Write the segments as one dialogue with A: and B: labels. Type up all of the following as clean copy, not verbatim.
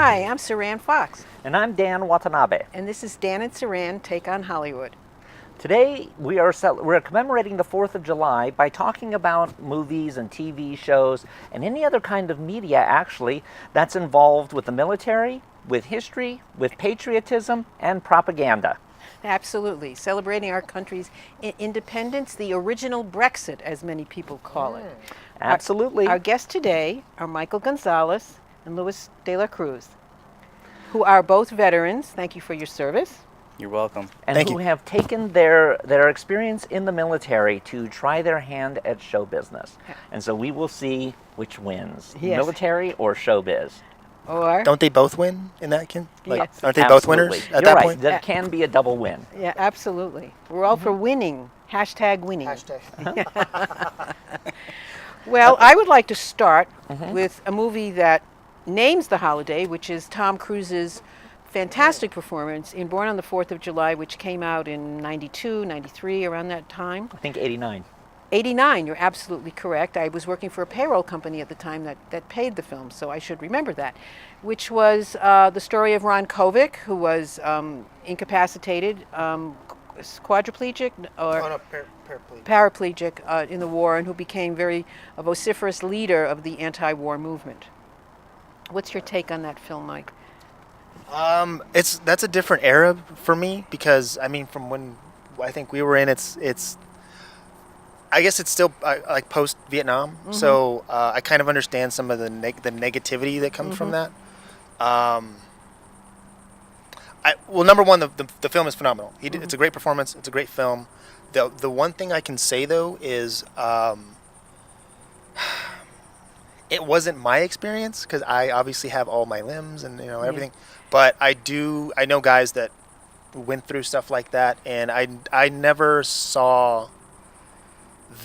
A: Hi, I'm Saran Fox,
B: And I'm Dan Watanabe.
A: and this is Dan and Saran Take on Hollywood.
B: Today we're commemorating the 4th of July by talking about movies and TV shows and any other kind of media actually that's involved with the military, with history, with patriotism, and propaganda.
A: Absolutely. Celebrating our country's independence, the original Brexit, as many people call it.
B: Absolutely.
A: Our guests today are Michael Gonzales and Luis de la Cruz, who are both veterans. Thank you for your service.
C: You're welcome.
B: And
D: Thank
B: who
D: you.
B: have taken their experience in the military to try their hand at show business. And so we will see which wins,
A: Yes.
B: military or showbiz.
A: Or,
D: Don't they both win in that?
A: Yes.
D: Aren't they both
B: Absolutely.
D: winners
B: You're
D: at that
B: right.
D: point?
B: That can be a double win.
A: yeah, absolutely. We're all for winning. Hashtag winning. Well, I would like to start with a movie that names the holiday, which is Tom Cruise's fantastic performance in Born on the 4th of July, which came out in 92, 93, around that time.
B: I think 89.
A: 89, you're absolutely correct. I was working for a payroll company at the time that paid the film, so I should remember that, which was the story of Ron Kovic, who was incapacitated, quadriplegic, or paraplegic in the war, and who became a vociferous leader of the anti-war movement. What's your take on that film, Mike?
D: That's a different era for me because I mean, from when I think we were in, I guess it's still like post Vietnam, so I kind of understand some of the negativity that comes from that. Well, number one, the film is phenomenal. It's a great performance. It's a great film. The one thing I can say though is it wasn't my experience because I obviously have all my limbs and everything, but I know guys that went through stuff like that, and I never saw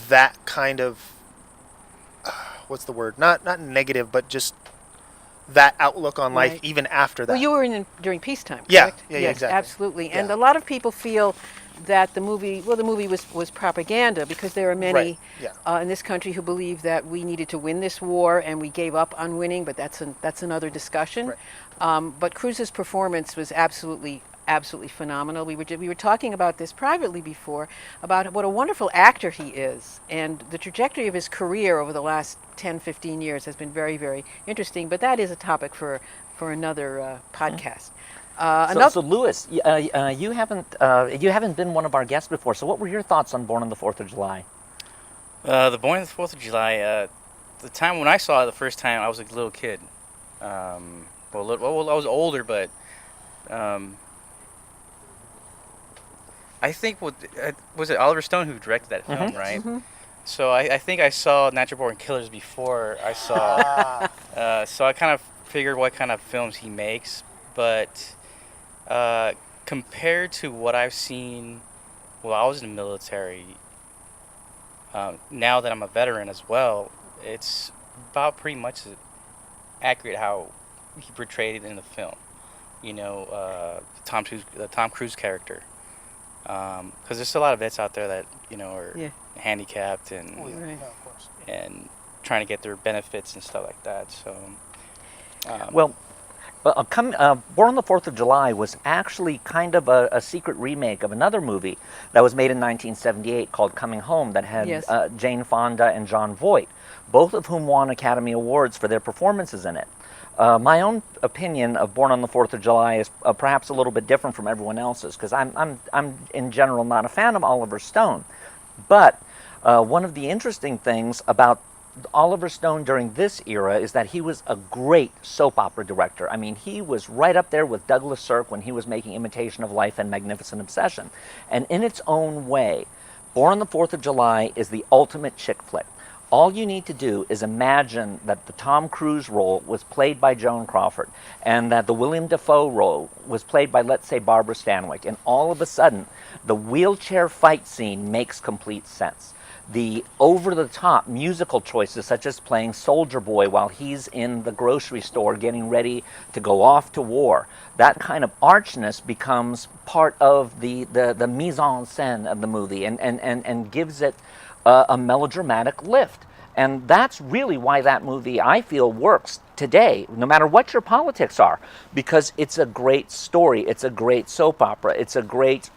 D: that kind of what's the word? Not negative, but just that outlook on life
A: Right.
D: even after that.
A: Well, you were during peacetime,
D: Yeah,
A: correct?
D: yeah,
A: Yes,
D: exactly.
A: absolutely. And
D: Yeah.
A: a lot of people feel that the movie was propaganda because there are many
D: Right, yeah.
A: in this country who believe that we needed to win this war and we gave up on winning, but that's another discussion.
D: Right.
A: But Cruz's performance was absolutely phenomenal. We were talking about this privately before, about what a wonderful actor he is, and the trajectory of his career over the last 10, 15 years has been very, very interesting, but that is a topic for another podcast.
B: So Louis, you haven't been one of our guests before. So what were your thoughts on Born on the 4th of July?
C: The Born on the 4th of July, the time when I saw it the first time, I was a little kid. I was older, but I think was it Oliver Stone who directed that film, right? So I think I saw Natural Born Killers before I saw. So I kind of figured what kind of films he makes, but compared to what I've seen while I was in the military, now that I'm a veteran as well, it's about pretty much accurate how he portrayed it in the film. The Tom Cruise character. Because there's a lot of vets out there that are handicapped and
A: Right.
D: of course.
C: and trying to get their benefits and stuff like that. So,
B: Born on the 4th of July was actually kind of a secret remake of another movie that was made in 1978 called Coming Home that had
A: Yes.
B: Jane Fonda and Jon Voight, both of whom won Academy Awards for their performances in it. My own opinion of Born on the 4th of July is perhaps a little bit different from everyone else's because I'm in general not a fan of Oliver Stone. But one of the interesting things about Oliver Stone during this era is that he was a great soap opera director. I mean, he was right up there with Douglas Sirk when he was making Imitation of Life and Magnificent Obsession. And in its own way, Born on the 4th of July is the ultimate chick flick. All you need to do is imagine that the Tom Cruise role was played by Joan Crawford and that the William Dafoe role was played by, let's say, Barbara Stanwyck. And all of a sudden, the wheelchair fight scene makes complete sense. The over-the-top musical choices, such as playing Soldier Boy while he's in the grocery store getting ready to go off to war, that kind of archness becomes part of the mise en scène of the movie and gives it a melodramatic lift. And that's really why that movie, I feel, works today, no matter what your politics are, because it's a great story. It's a great soap opera. It's a great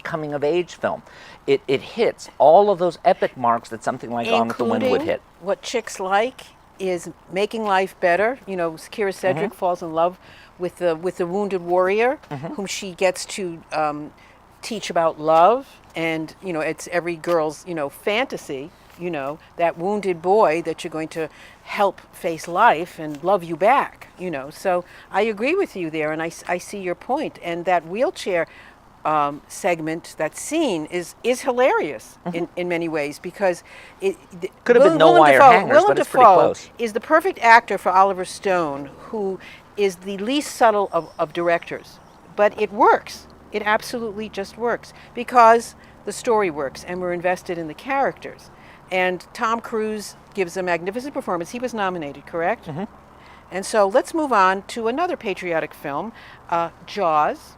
B: coming of age film. It hits all of those epic marks that something like Gone with the Wind would hit.
A: What chicks like is making life better. You know, Kira Sedgwick falls in love with the wounded warrior, whom she gets to teach about love, and you know, it's every girl's fantasy. You know, that wounded boy that you're going to help face life and love you back. You know, so I agree with you there, and I see your point. And that wheelchair segment, that scene is hilarious in many ways, because it
B: could have been no wire hangers, but it's pretty close.
A: Is the perfect actor for Oliver Stone, who is the least subtle of directors, but it works. It absolutely just works because the story works, and we're invested in the characters. And Tom Cruise gives a magnificent performance. He was nominated, correct? And so let's move on to another patriotic film, Jaws,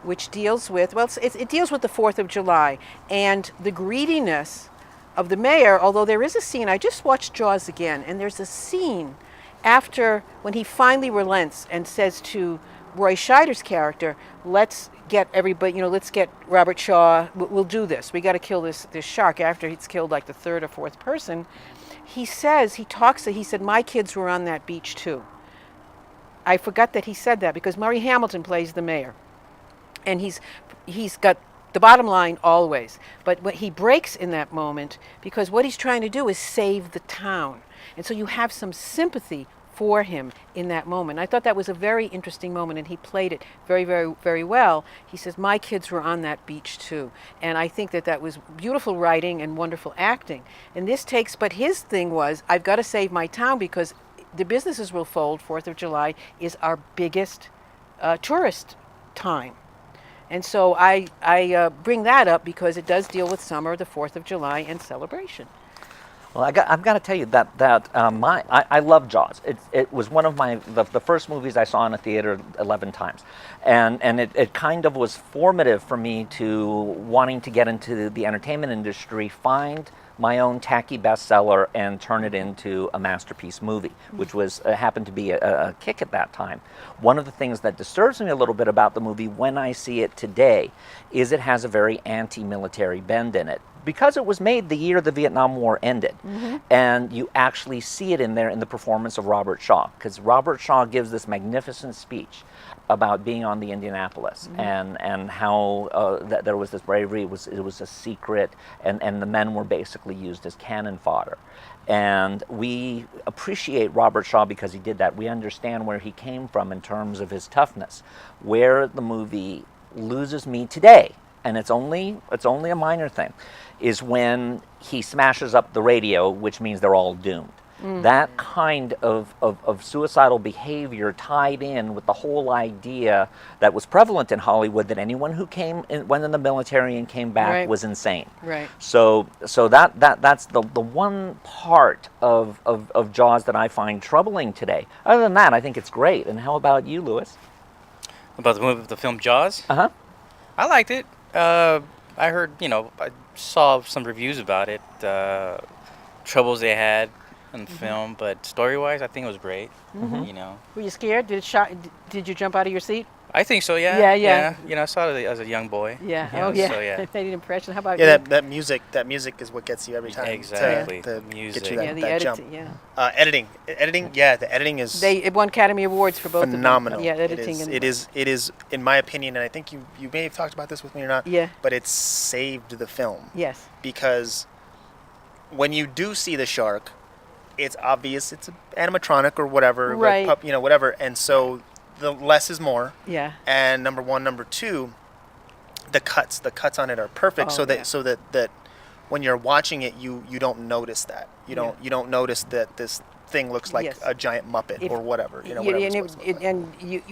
A: which deals with, well, it deals with the 4th of July and the greediness of the mayor, although there is a scene, I just watched Jaws again, and there's a scene after, when he finally relents and says to Roy Scheider's character, let's get everybody, let's get Robert Shaw, we'll do this. We got to kill this shark, after he's killed like the 3rd or 4th person. He said, my kids were on that beach too. I forgot that he said that, because Murray Hamilton plays the mayor. And he's got the bottom line always. But what he breaks in that moment, because what he's trying to do is save the town. And so you have some sympathy for him in that moment. I thought that was a very interesting moment, and he played it very, very, very well. He says, my kids were on that beach too. And I think that was beautiful writing and wonderful acting. And but his thing was, I've got to save my town, because the businesses will fold. 4th of July is our biggest tourist time. And so I bring that up because it does deal with summer, the 4th of July, and celebration.
B: Well, I've got to tell you that I love Jaws. It was one of the first movies I saw in a theater 11 times, and it kind of was formative for me to wanting to get into the entertainment industry, find my own tacky bestseller, and turn it into a masterpiece movie, which was happened to be a kick at that time. One of the things that disturbs me a little bit about the movie when I see it today is it has a very anti-military bend in it, because it was made the year the Vietnam War ended. And you actually see it in there in the performance of Robert Shaw, because Robert Shaw gives this magnificent speech about being on the Indianapolis, and how that there was this bravery. It was a secret, and the men were basically used as cannon fodder. And we appreciate Robert Shaw because he did that. We understand where he came from in terms of his toughness. Where the movie loses me today, and it's only a minor thing, is when he smashes up the radio, which means they're all doomed. That kind of suicidal behavior tied in with the whole idea that was prevalent in Hollywood that anyone who went in the military and came back was insane.
A: Right.
B: So that's the one part of Jaws that I find troubling today. Other than that, I think it's great. And how about you, Louis?
C: About the film Jaws? I liked it. I heard, I saw some reviews about it, troubles they had in the film, but story-wise, I think it was great.
A: Were you scared? Did you jump out of your seat?
C: I think so. Yeah.
A: Yeah.
C: I saw it as a young boy.
A: Yeah.
C: So, yeah.
A: It made an impression. How about you?
D: that music is what gets you every time.
C: Exactly.
D: To
C: music.
D: get you that,
A: the
D: that jump.
A: editing.
D: Editing. Yeah, the editing is.
A: It won Academy Awards for both
D: phenomenal.
A: of them. Yeah, editing.
D: It is, in my opinion, and I think you may have talked about this with me or not.
A: Yeah.
D: But it saved the film.
A: Yes.
D: Because when you do see the shark, it's obvious it's an animatronic or whatever,
A: right?
D: Like whatever, and so the less is more.
A: Yeah.
D: And number one, number two, the cuts on it are perfect, so that when you're watching it, you don't notice that. You don't notice that this thing looks like a giant Muppet or whatever.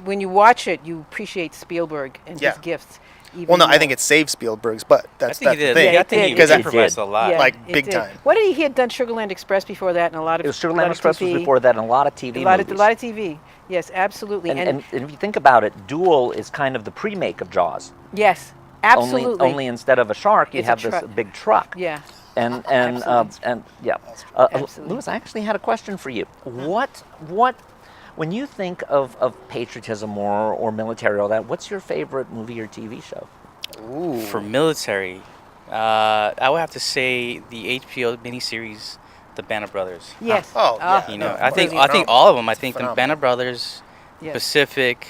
A: When you watch it, you appreciate Spielberg and his gifts.
D: Well, no, I think it saved Spielberg's, but that's the thing.
C: Yeah, I think he improvised a lot.
D: Big time.
A: What did he had done? Sugarland Express before that, and a lot of.
B: Sugarland Express was before that, and a lot of TV movies.
A: A lot of TV. Yes, absolutely.
B: And if you think about it, Duel is kind of the pre-make of Jaws.
A: Yes, absolutely.
B: Only instead of a shark, you have this big truck.
A: Yeah.
B: And yeah,
A: Absolutely.
B: Louis, I actually had a question for you. What when you think of patriotism or military or all that, what's your favorite movie or TV show?
D: Ooh.
C: For military, I would have to say the HBO miniseries, The Band of Brothers.
A: Yes.
D: Oh, yeah.
C: You
D: no,
C: know,
D: of
C: I
D: course.
C: think all of them. I
D: It's
C: think The
D: phenomenal.
C: Band of Brothers,
A: Yes.
C: Pacific,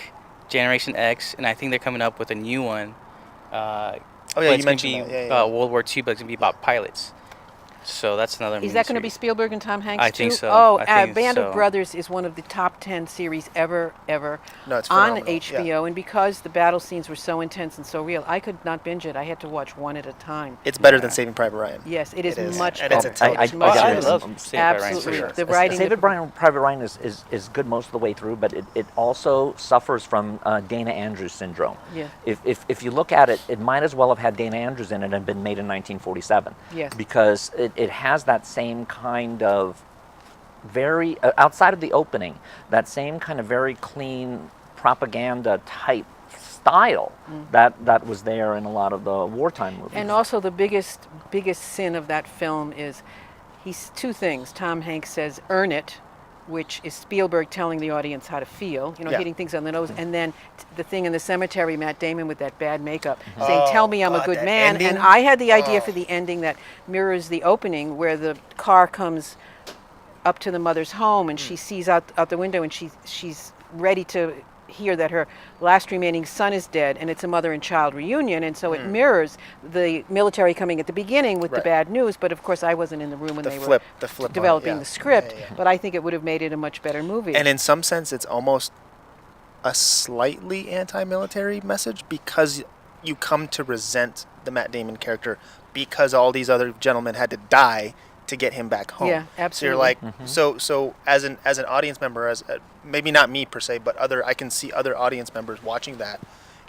C: Generation X, and I think they're coming up with a new one.
D: Oh,
C: But
D: yeah,
C: it's
D: you
C: gonna
D: mentioned
C: be
D: that. Yeah, yeah.
C: about World War II, but it's gonna be about pilots. So that's another.
A: Is that going to be
C: miniseries.
A: Spielberg and Tom Hanks
C: I
A: too?
C: think so.
A: Oh,
C: I think
A: Band
C: so.
A: of Brothers is one of the top 10 series ever
D: No, it's
A: on
D: phenomenal.
A: HBO.
D: Yeah.
A: And because the battle scenes were so intense and so real, I could not binge it. I had to watch one at a time.
D: It's better than Saving Private Ryan.
A: Yes, it is,
D: It is.
A: much
D: And
A: better.
D: it's a television.
A: much
B: I
A: better.
B: love
C: Saving Private Ryan,
A: Absolutely.
C: for sure.
A: The writing.
B: Saving Private Ryan is good most of the way through, but it also suffers from Dana Andrews syndrome.
A: Yeah.
B: If you look at it, it might as well have had Dana Andrews in it and been made in 1947.
A: Yes.
B: Because it has that same kind of very, outside of the opening, that same kind of very clean propaganda type style that was there in a lot of the wartime movies.
A: And also the biggest sin of that film is he's two things. Tom Hanks says, "Earn it," which is Spielberg telling the audience how to feel,
D: Yeah.
A: hitting things on the nose, and then the thing in the cemetery, Matt Damon with that bad makeup, saying, "Tell me I'm a
D: God,
A: good
D: that
A: man."
D: ending?
A: And I had the idea
D: Oh.
A: for the ending that mirrors the opening, where the car comes up to the mother's home and she sees out the window and she's ready to hear that her last remaining son is dead, and it's a mother and child reunion, and so it mirrors the military coming at the beginning with the
D: Right.
A: bad news. But of course I wasn't in the room when
D: The
A: they
D: flip
A: were
D: on it,
A: developing
D: yeah.
A: the script,
D: Yeah, yeah, yeah.
A: but I think it would have made it a much better movie.
D: And in some sense, it's almost a slightly anti-military message because you come to resent the Matt Damon character because all these other gentlemen had to die to get him back home.
A: Yeah,
D: So you're
A: absolutely.
D: like, so as an audience member, as maybe not me per se, but I can see other audience members watching that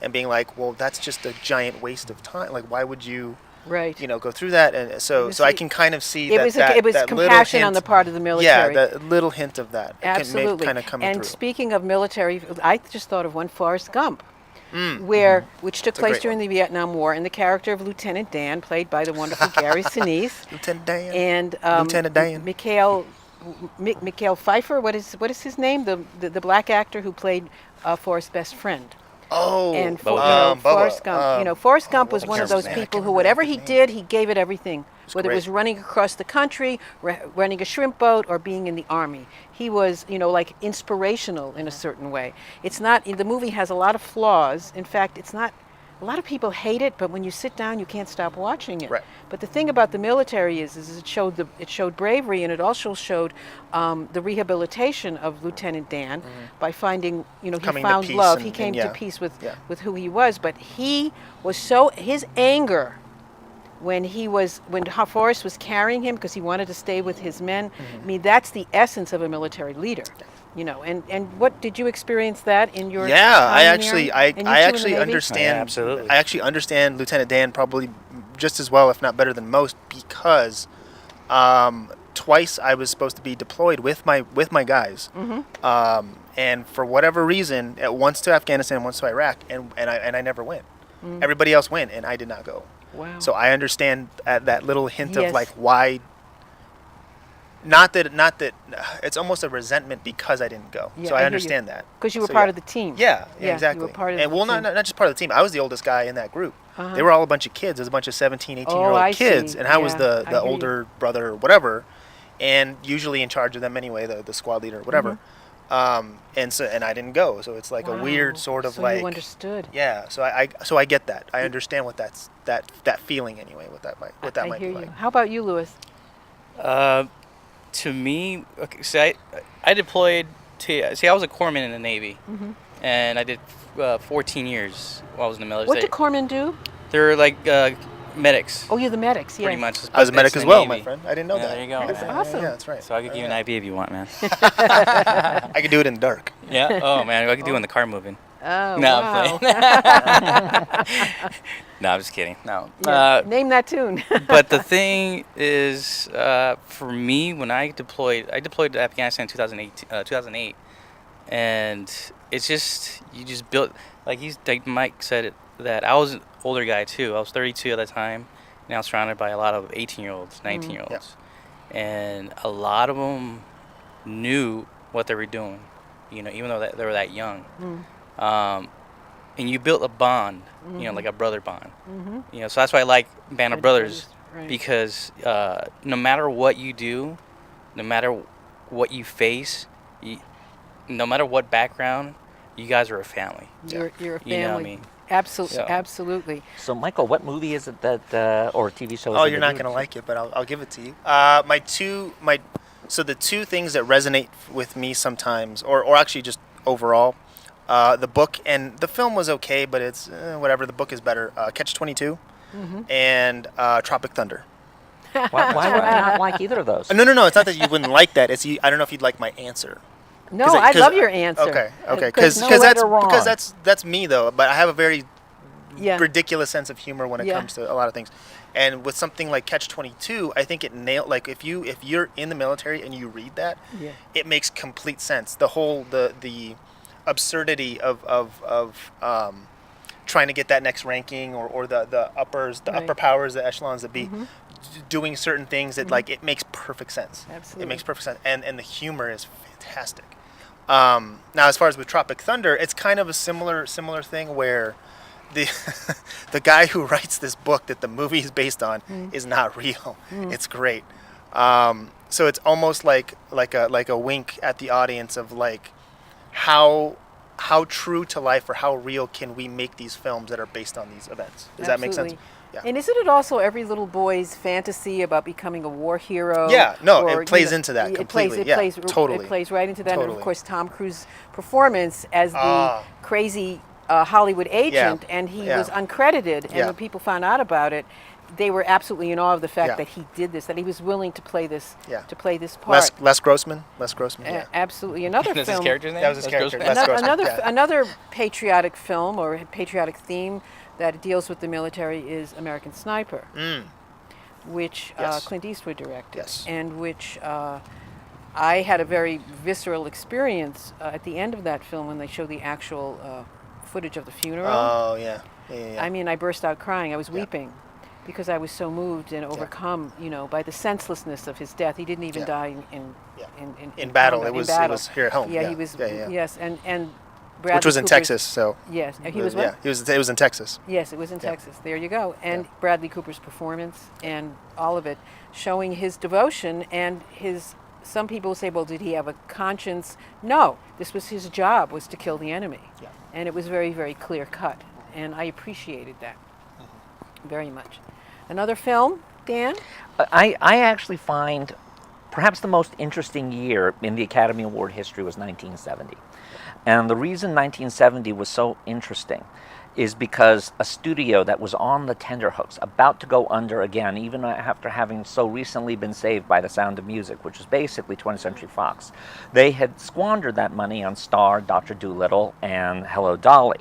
D: and being like, well, that's just a giant waste of time. Like, why would you?
A: Right.
D: Go through that, and so
A: was-
D: I can kind of see
A: it
D: that
A: was
D: that,
A: it was
D: that little
A: compassion
D: hint,
A: on the part of the military.
D: Yeah, that little hint of that
A: Absolutely.
D: kind of coming
A: and
D: through.
A: speaking of military, I just thought of one, Forrest Gump, which took
D: a
A: place
D: great
A: during the Vietnam War, and the character of Lieutenant Dan, played by the wonderful Gary Sinise,
D: Lieutenant Dan.
A: and
D: Lieutenant Dan.
A: Mikhail Pfeiffer. What is his name? The black actor who played Forrest's best friend.
D: Oh,
A: And
C: Bubba.
A: Forrest Gump. Forrest Gump was
D: what
A: one of
D: was
A: those
D: his name? I
A: people
D: can't
A: who,
D: remember
A: whatever
D: his
A: he
D: name.
A: did, he gave it everything. Whether it was
D: great.
A: running across the country, running a shrimp boat, or being in the army, he was, like inspirational in a certain way. It's not. The movie has a lot of flaws. In fact, it's not. A lot of people hate it, but when you sit down, you can't stop watching it.
D: Right.
A: But the thing about the military is it showed bravery, and it also showed the rehabilitation of Lieutenant Dan by finding, he
D: Coming to
A: found
D: peace
A: love. He
D: and-
A: came
D: and
A: to
D: yeah.
A: peace with
D: Yeah.
A: who he was. But he was his anger when Forrest was carrying him because he wanted to stay with his men. I mean, that's the essence of a military leader. And what did you experience that in your
D: Yeah,
A: time
D: I
A: in the
D: actually,
A: Army?
D: I,
A: And you
D: I
A: too in the
D: actually
A: Navy?
D: understand.
C: Yeah, absolutely.
D: I actually understand Lieutenant Dan probably just as well, if not better than most, because twice I was supposed to be deployed with my guys, and for whatever reason, once to Afghanistan, once to Iraq, and I never went. Everybody else went, and I did not go.
A: Wow.
D: So I understand that little hint
A: Yes.
D: of like why. Not that it's almost a resentment because I didn't go.
A: Yeah,
D: So
A: I
D: I
A: hear you.
D: understand that.
A: Because you were
D: So,
A: part
D: yeah.
A: of the team.
D: Yeah,
A: Yeah,
D: exactly.
A: you were part of
D: and
A: the
D: well,
A: team.
D: not just part of the team. I was the oldest guy in that group.
A: Uh-huh.
D: They were all a bunch of kids. There was a bunch of 17, 18-year-old
A: I
D: kids,
A: see.
D: and I was
A: Yeah,
D: the
A: I hear you.
D: older brother or whatever, and usually in charge of them anyway, the squad leader or whatever. And I didn't go, so it's like a weird
A: Wow.
D: sort of
A: So
D: like
A: you understood.
D: yeah. So I get that. I understand what that feeling anyway. What that
A: I
D: might
A: hear
D: be
A: you.
D: like.
A: How about you, Louis?
C: To me, okay, so I deployed to. See, I was a corpsman in the Navy, and I did 14 years while I was in the military.
A: What do corpsmen do?
C: They're like medics,
A: Oh, you're the medics. Yeah.
C: pretty much.
D: I was a
C: but
D: medic
C: it's
D: as
C: in the
D: well, my
C: Navy.
D: friend. I didn't know
C: Yeah,
D: that.
C: there you go.
A: That's
C: man.
A: awesome.
D: Yeah, that's right.
C: So I could give you an IV if you want, man.
D: I could do it in the dark.
C: Yeah. Oh man, I could do it in the car moving.
A: Oh,
C: No,
A: wow.
C: I'm playing. No, I'm just kidding. No.
A: Yeah. Name that tune.
C: But the thing is, for me, when I deployed to Afghanistan in 2008, and it's just you just built like Mike said it, that I was an older guy too. I was 32 at the time, now surrounded by a lot of 18-year-olds, 19-year-olds, and a lot of them knew what they were doing, even though they were that young. And you built a bond, like a brother bond. So that's why I like Band of Brothers,
A: right.
C: because no matter what you do, no matter what you face, no matter what background, you guys are a family.
A: You're a family.
C: You know what I mean?
A: Absolutely,
C: So-
A: absolutely.
B: So, Michael, what movie is it that, or TV show is
D: Oh,
B: it
D: you're
B: that
D: not
B: you
D: gonna
B: would
D: like it, but I'll give it to you. So the two things that resonate with me sometimes, or actually just overall, the book and the film was okay, but it's whatever. The book is better. Catch 22 and Tropic Thunder.
B: Why would I not like either of those?
D: No. It's not that you wouldn't like that. It's I don't know if you'd like my answer.
A: No,
D: 'Cause
A: I
D: 'cause-
A: love your answer.
D: Okay.
B: Because no right or wrong.
D: That's me though. But I have a very
A: Yeah.
D: ridiculous sense of humor when it
A: Yeah.
D: comes to a lot of things. And with something like Catch 22, I think it nailed. Like if you're in the military and you read that,
A: Yeah.
D: it makes complete sense. The whole the absurdity of trying to get that next ranking or the uppers, the
A: Right.
D: upper powers, the echelons that be doing certain things that like it makes perfect sense.
A: Absolutely.
D: It makes perfect sense, and the humor is fantastic. Now, as far as with Tropic Thunder, it's kind of a similar thing where the the guy who writes this book that the movie is based on is not real. It's great. So it's almost like a wink at the audience of like how true to life or how real can we make these films that are based on these events. Does that make sense?
A: Absolutely.
D: Yeah.
A: And isn't it also every little boy's fantasy about becoming a war hero?
D: Yeah, no,
A: or,
D: it plays into that completely.
A: It
D: yeah,
A: plays,
D: totally.
A: It plays right into that. And
D: Totally.
A: of course, Tom Cruise's performance as the crazy Hollywood agent, and he was uncredited. And when people found out about it, they were absolutely in awe of the fact that he did this, that he was willing to play this, part.
D: Les Grossman. Yeah.
A: Absolutely, another
C: That's
A: film.
C: his character's name?
D: That was his character. Les Grossman.
A: Another patriotic film or patriotic theme that deals with the military is American Sniper, which
D: Yes.
A: Clint Eastwood directed,
D: Yes.
A: and which I had a very visceral experience at the end of that film when they show the actual footage of the funeral.
D: Oh yeah.
A: I mean, I burst out crying. I was weeping because I was so moved and overcome, by the senselessness of his death. He didn't even die in
D: battle.
A: combat,
D: It was
A: in battle.
D: it was here at home.
A: Yeah, he was.
D: Yeah.
A: Yes, and Bradley
D: Which was in
A: Cooper's-
D: Texas, so
A: Yes, he was what?
D: yeah, it was in Texas.
A: Yes, it was in Texas. There you go. And Bradley Cooper's performance and all of it, showing his devotion and his. Some people say, well, did he have a conscience? No, this was his job, was to kill the enemy.
D: Yeah.
A: And it was very, very clear cut. And I appreciated that very much. Another film, Dan?
B: I actually find perhaps the most interesting year in the Academy Award history was 1970. And the reason 1970 was so interesting is because a studio that was on the tenterhooks, about to go under again, even after having so recently been saved by The Sound of Music, which was basically 20th Century Fox, they had squandered that money on Star, Dr. Dolittle, and Hello Dolly.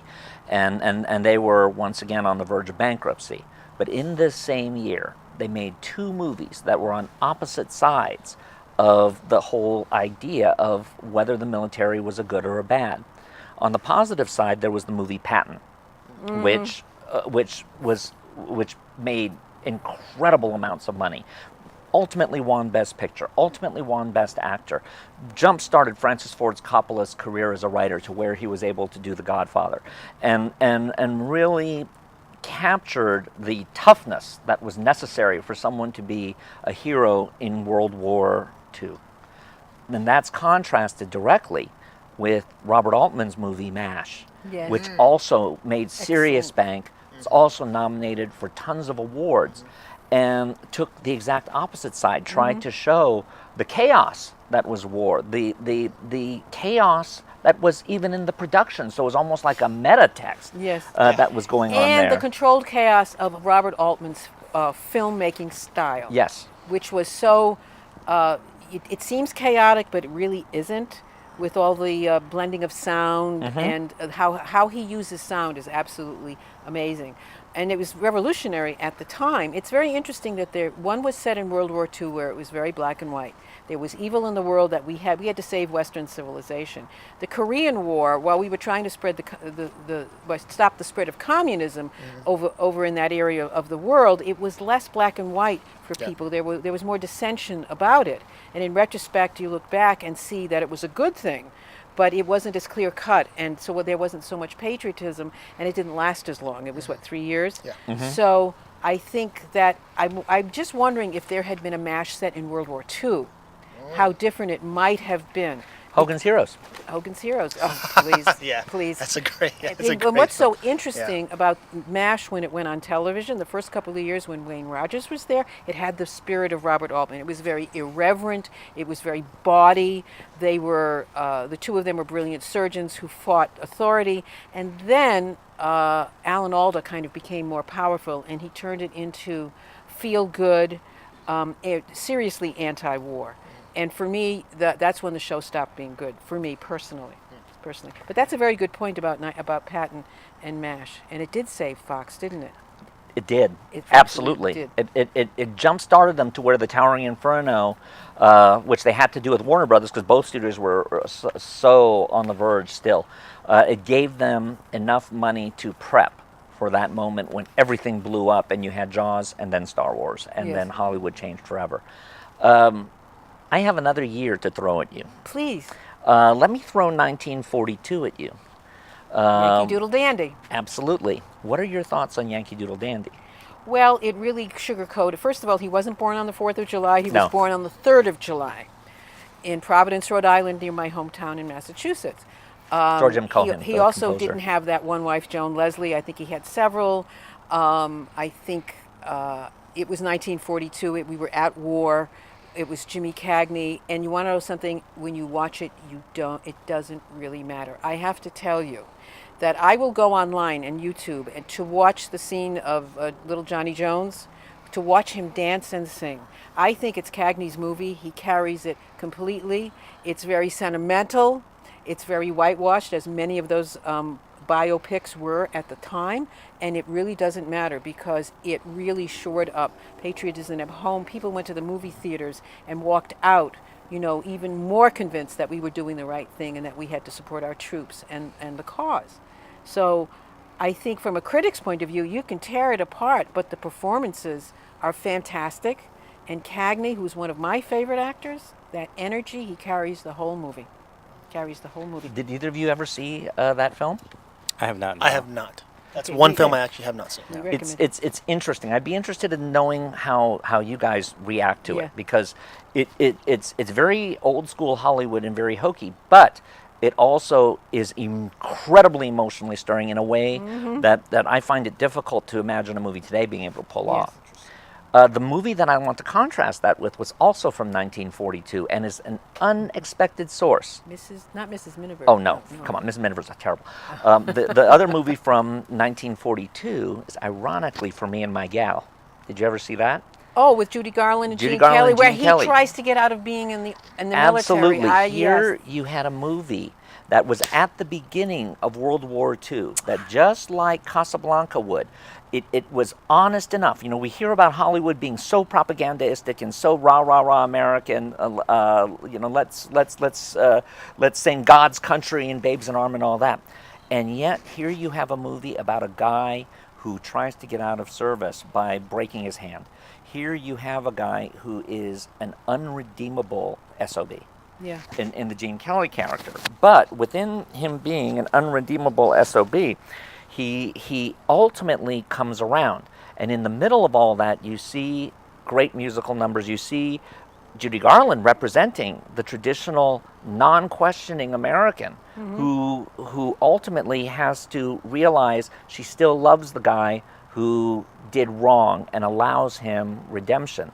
B: And they were once again on the verge of bankruptcy. But in this same year, they made two movies that were on opposite sides of the whole idea of whether the military was a good or a bad. On the positive side, there was the movie Patton, which made incredible amounts of money. Ultimately won Best Picture, ultimately won Best Actor, jump-started Francis Ford Coppola's career as a writer to where he was able to do The Godfather, and really captured the toughness that was necessary for someone to be a hero in World War II. And that's contrasted directly with Robert Altman's movie MASH,
A: Yes.
B: which also made serious bank. It's also nominated for tons of awards, and took the exact opposite side, tried to show the chaos that was war, the chaos that was even in the production. So it was almost like a meta text that was going on there.
A: And the controlled chaos of Robert Altman's filmmaking style.
B: Yes.
A: Which was so, it seems chaotic, but it really isn't, with all the blending of sound and how he uses sound is absolutely amazing. and it was revolutionary at the time. It's very interesting that one was set in World War II where it was very black and white. There was evil in the world that we had to save Western civilization. The Korean War, while we were trying to spread stop the spread of communism over in that area of the world, it was less black and white for people. There was more dissension about it. And in retrospect, you look back and see that it was a good thing, but it wasn't as clear cut, and so there wasn't so much patriotism, and it didn't last as long. It was 3 years.
D: Yeah.
A: So I think that I'm just wondering if there had been a MASH set in World War II, how different it might have been.
B: Hogan's Heroes.
A: Hogan's Heroes. Oh, please,
D: Yeah,
A: please.
D: that's a great.
A: And what's so interesting about MASH when it went on television, the first couple of years when Wayne Rogers was there, it had the spirit of Robert Altman. It was very irreverent. It was very bawdy. They were the two of them were brilliant surgeons who fought authority. And then Alan Alda kind of became more powerful, and he turned it into feel good, seriously anti-war. And for me, that's when the show stopped being good, for me personally. But that's a very good point about Patton and MASH. And it did save Fox, didn't it?
B: It did.
A: It
B: Absolutely.
A: did.
B: It jump-started them to where the Towering Inferno, which they had to do with Warner Brothers because both studios were so on the verge still. It gave them enough money to prep for that moment when everything blew up and you had Jaws and then Star Wars and then Hollywood changed forever. I have another year to throw at you.
A: Please.
B: Let me throw 1942 at you.
A: Yankee Doodle Dandy.
B: Absolutely. What are your thoughts on Yankee Doodle Dandy?
A: Well, it really sugarcoated. First of all, he wasn't born on the 4th of July. He
B: No.
A: was born on the 3rd of July in Providence, Rhode Island, near my hometown in Massachusetts.
B: George M. Cohan,
A: He
B: the
A: also
B: composer.
A: didn't have that one wife, Joan Leslie. I think he had several. I think it was 1942. We were at war. It was Jimmy Cagney, and you want to know something? When you watch it, it doesn't really matter. I have to tell you that I will go online and YouTube and to watch the scene of Little Johnny Jones, to watch him dance and sing. I think it's Cagney's movie. He carries it completely. It's very sentimental. It's very whitewashed, as many of those biopics were at the time, and it really doesn't matter because it really shored up patriotism at home. People went to the movie theaters and walked out, even more convinced that we were doing the right thing and that we had to support our troops and the cause. So I think from a critic's point of view, you can tear it apart, but the performances are fantastic. And Cagney, who's one of my favorite actors, that energy, he carries the whole movie.
B: Did either of you ever see that film?
C: I have not. No.
D: I have not. That's
A: Okay,
D: one film I actually have not seen.
A: We
D: No.
A: recommend
B: It's interesting. I'd be interested in knowing how you guys react to
A: Yeah.
B: it because it's very old school Hollywood and very hokey, but it also is incredibly emotionally stirring in a way that I find it difficult to imagine a movie today being able to pull off. The movie that I want to contrast that with was also from 1942 and is an unexpected source.
A: Not Mrs. Miniver.
B: Oh, no. Come on. Miss Miniver's terrible. The other movie from 1942 is ironically For Me and My Gal. Did you ever see that?
A: Oh, with Judy Garland and
B: Judy
A: Gene
B: Garland
A: Kelly,
B: and
A: where
B: Gene
A: he
B: Kelly.
A: tries to get out of being in the
B: Absolutely.
A: military.
B: Here
A: Yes.
B: you had a movie that was at the beginning of World War II that just like Casablanca would, it was honest enough. We hear about Hollywood being so propagandistic and so rah American. Let's sing God's Country and Babes in Arms and all that. And yet here you have a movie about a guy who tries to get out of service by breaking his hand. Here you have a guy who is an unredeemable SOB.
A: Yeah.
B: In the Gene Kelly character. But within him being an unredeemable SOB, he ultimately comes around. And in the middle of all that, you see great musical numbers. You see Judy Garland representing the traditional non-questioning American who ultimately has to realize she still loves the guy who did wrong and allows him redemption.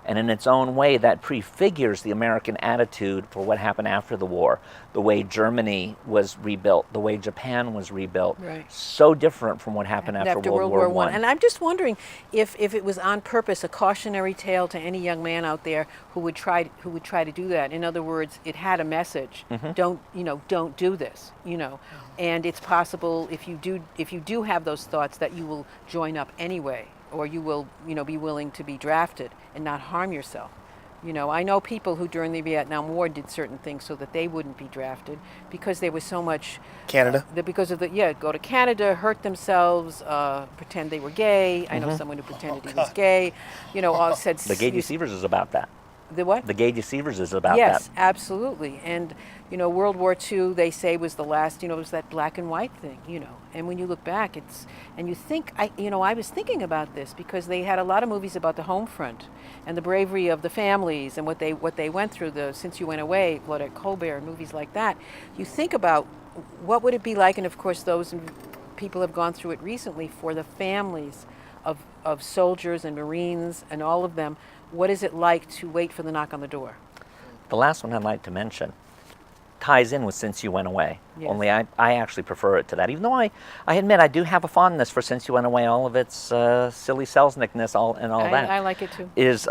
B: And in its own way, that prefigures the American attitude for what happened after the war, the way Germany was rebuilt, the way Japan was rebuilt.
A: Right.
B: So different from what happened after World War
A: One.
B: I.
A: And I'm just wondering if it was on purpose, a cautionary tale to any young man out there who would try to do that. In other words, it had a message. Don't do this. And it's possible if you do have those thoughts that you will join up anyway, or you will be willing to be drafted and not harm yourself. I know people who during the Vietnam War did certain things so that they wouldn't be drafted because there was so much
D: Canada.
A: Because of go to Canada, hurt themselves, pretend they were gay. I know someone who pretended he was gay. All said
B: The Gay Deceivers is about that.
A: the what?
B: The Gay Deceivers is about
A: Yes,
B: that.
A: absolutely. And World War II, they say, was the last. It was that black and white thing. And when you look back, and you think, I was thinking about this because they had a lot of movies about the home front and the bravery of the families and what they went through. Since You Went Away, Claudette Colbert, movies like that. You think about what would it be like, and of course those people have gone through it recently, for the families of soldiers and Marines and all of them. What is it like to wait for the knock on the door?
B: The last one I'd like to mention ties in with Since You Went Away.
A: Yes.
B: Only I actually prefer it to that. Even though I admit I do have a fondness for Since You Went Away, all of its silly Selznickness and all that.
A: I like it too.
B: Is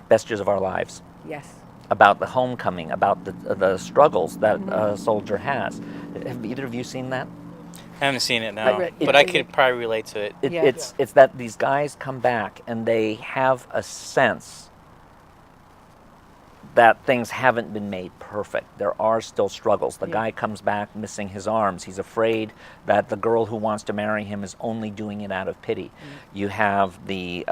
B: Best Years of Our Lives.
A: Yes.
B: About the homecoming, about the struggles that a soldier has. Have either of you seen that?
C: I haven't seen it now,
A: read-
C: but I could probably relate to it.
A: Yeah.
B: It's that these guys come back and they have a sense that things haven't been made perfect. There are still struggles. The guy comes back missing his arms. He's afraid that the girl who wants to marry him is only doing it out of pity. You have the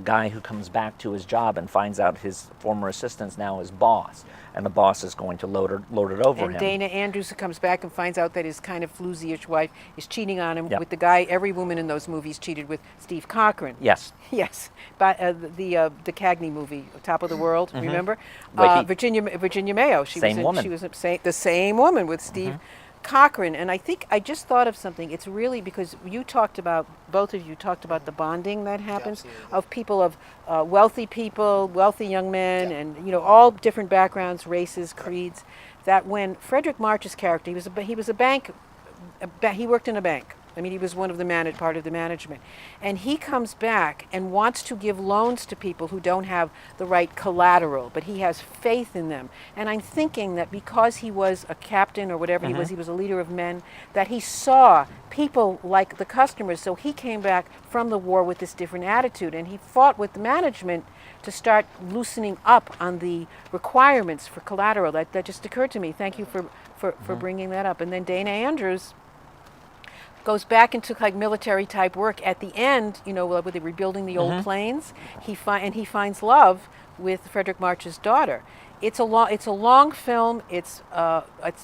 B: guy who comes back to his job and finds out his former assistant's now his boss, and the boss is going to load it over
A: And
B: him.
A: Dana Andrews, who comes back and finds out that his kind of floozy-ish wife is cheating on him
B: Yep.
A: with the guy every woman in those movies cheated with, Steve Cochran.
B: Yes.
A: Yes, but the Cagney movie, Top of the World. Remember,
B: Like
A: Virginia Mayo. She
B: Same
A: was
B: woman.
A: She was the same woman with Steve Cochran. And I think I just thought of something. It's really because both of you talked about the bonding that happens of people, of wealthy people, wealthy young men, and all different backgrounds, races, creeds. That when Frederick March's character, he was a bank. He worked in a bank. I mean, he was one of part of the management. And he comes back and wants to give loans to people who don't have the right collateral, but he has faith in them. And I'm thinking that because he was a captain or whatever he was a leader of men, that he saw people like the customers. So he came back from the war with this different attitude, and he fought with the management to start loosening up on the requirements for collateral. That just occurred to me. Thank you for bringing that up. And then Dana Andrews goes back into like military type work at the end, where they're rebuilding the old planes. He finds love with Frederick March's daughter. It's a long film. It's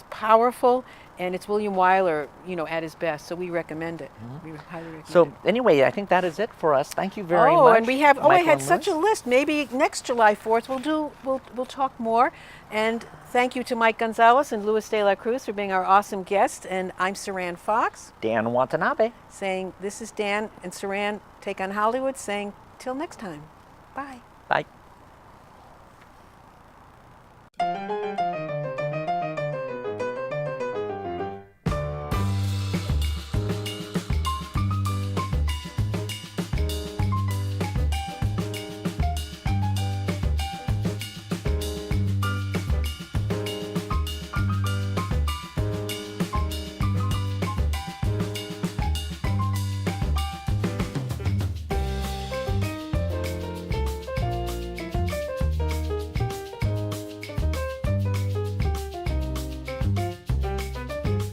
A: powerful, and it's William Wyler, at his best. So we recommend it. We highly recommend it.
B: So anyway, I think that is it for us. Thank you very much.
A: Oh, and we have. I
B: Michael
A: had
B: and
A: such a
B: Liz.
A: list. Maybe next July 4th we'll talk more. And thank you to Mike Gonzales and Luis de la Cruz for being our awesome guests. And I'm Saran Fox,
B: Dan Watanabe.
A: saying this is Dan and Saran Take on Hollywood, saying till next time. Bye.